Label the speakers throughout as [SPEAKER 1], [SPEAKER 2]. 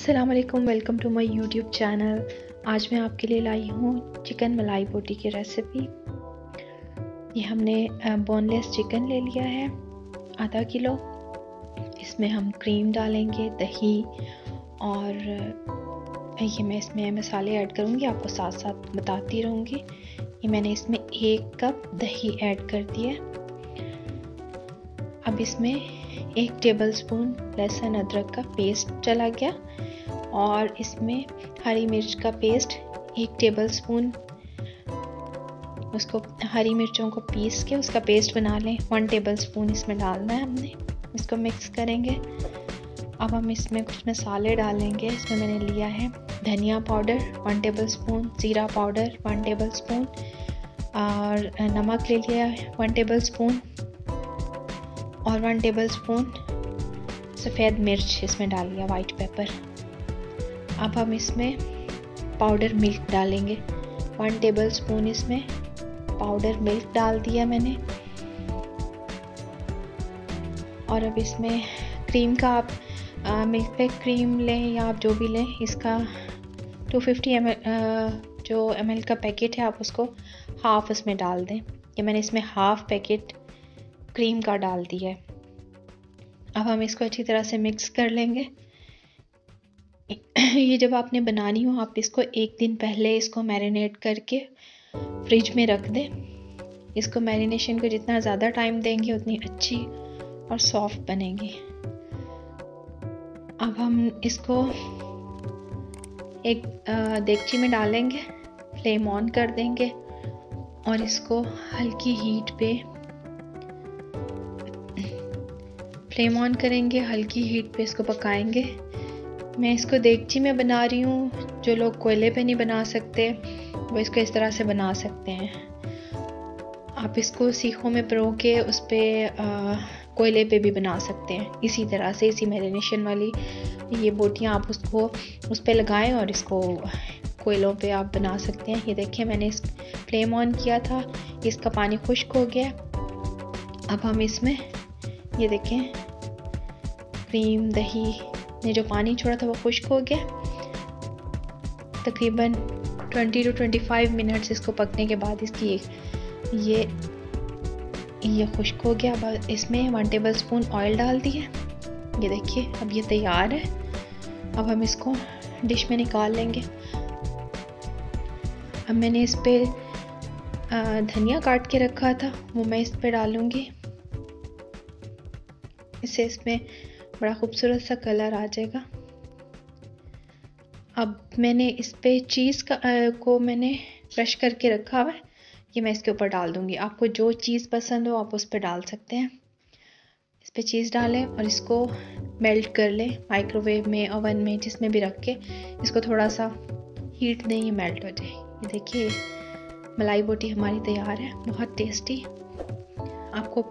[SPEAKER 1] अस्सलाम वालेकुम, welcome to my YouTube channel. आज मैं आपके लिए लाई हूँ चिकन मलाई बोटी की रेसिपी। ये हमने बोनलेस चिकन ले लिया है आधा किलो। इसमें हम क्रीम डालेंगे, दही और ये मैं इसमें मसाले ऐड करूँगी, आपको साथ साथ बताती रहूँगी। ये मैंने इसमें 1 कप दही ऐड कर दिया। अब इसमें 1 टेबलस्पून लहसुन अदरक का पेस्ट चला गया और इसमें हरी मिर्च का पेस्ट 1 टेबलस्पून, उसको हरी मिर्चों को पीस के उसका पेस्ट बना लें। 1 टेबलस्पून इसमें डालना है हमने। इसको मिक्स करेंगे। अब हम इसमें कुछ मसाले डालेंगे। इसमें मैंने लिया है धनिया पाउडर 1 टेबलस्पून, जीरा पाउडर 1 टेबलस्पून और नमक ले लिया है 1 टेबलस्पून और 1 टेबलस्पून सफ़ेद मिर्च इसमें डाल लिया, वाइट पेपर। अब हम इसमें पाउडर मिल्क डालेंगे 1 टेबलस्पून। इसमें पाउडर मिल्क डाल दिया मैंने। और अब इसमें क्रीम का आप मिल्क पे क्रीम लें या आप जो भी लें, इसका 250 ml जो ml का पैकेट है आप उसको हाफ उसमें डाल दें। ये मैंने इसमें हाफ पैकेट क्रीम का डाल दिया है। अब हम इसको अच्छी तरह से मिक्स कर लेंगे। ये जब आपने बनानी हो आप इसको 1 दिन पहले इसको मैरिनेट करके फ्रिज में रख दें। इसको मैरिनेशन को जितना ज़्यादा टाइम देंगे उतनी अच्छी और सॉफ्ट बनेगी। अब हम इसको एक देगची में डालेंगे, फ्लेम ऑन कर देंगे और इसको हल्की हीट पे फ्लेम ऑन करेंगे, हल्की हीट पे इसको पकाएंगे। मैं इसको देगची में बना रही हूँ। जो लोग कोयले पे नहीं बना सकते वो इसको इस तरह से बना सकते हैं। आप इसको सीखों में परो के उस पर कोयले पे भी बना सकते हैं। इसी तरह से इसी मैरिनेशन वाली ये बोटियाँ आप उसको उस पर लगाएं और इसको कोयलों पे आप बना सकते हैं। ये देखिए मैंने इस फ्लेम ऑन किया था, इसका पानी खुश्क हो गया। अब हम इसमें ये देखें क्रीम दही ने जो पानी छोड़ा था वो खुश्क हो गया। तकरीबन 20 to 25 मिनट्स इसको पकने के बाद इसकी ये खुश्क हो गया। अब इसमें 1 टेबलस्पून ऑयल डाल दिए। ये देखिए अब ये तैयार है। अब हम इसको डिश में निकाल लेंगे। अब मैंने इस पे धनिया काट के रखा था वो मैं इस पे डालूंगी। इससे इसमें बड़ा खूबसूरत सा कलर आ जाएगा। अब मैंने इस पे चीज़ को मैंने क्रश करके रखा हुआ है, ये मैं इसके ऊपर डाल दूंगी। आपको जो चीज़ पसंद हो आप उस पर डाल सकते हैं। इस पे चीज़ डालें और इसको मेल्ट कर लें माइक्रोवेव में, ओवन में, जिसमें भी रख के इसको थोड़ा सा हीट दें, ये मेल्ट हो जाए। ये देखिए मलाई बोटी हमारी तैयार है, बहुत टेस्टी। आपको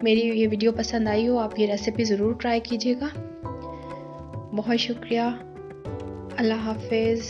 [SPEAKER 1] मेरी ये वीडियो पसंद आई हो आप ये रेसिपी ज़रूर ट्राई कीजिएगा। बहुत शुक्रिया। अल्लाह हाफिज़।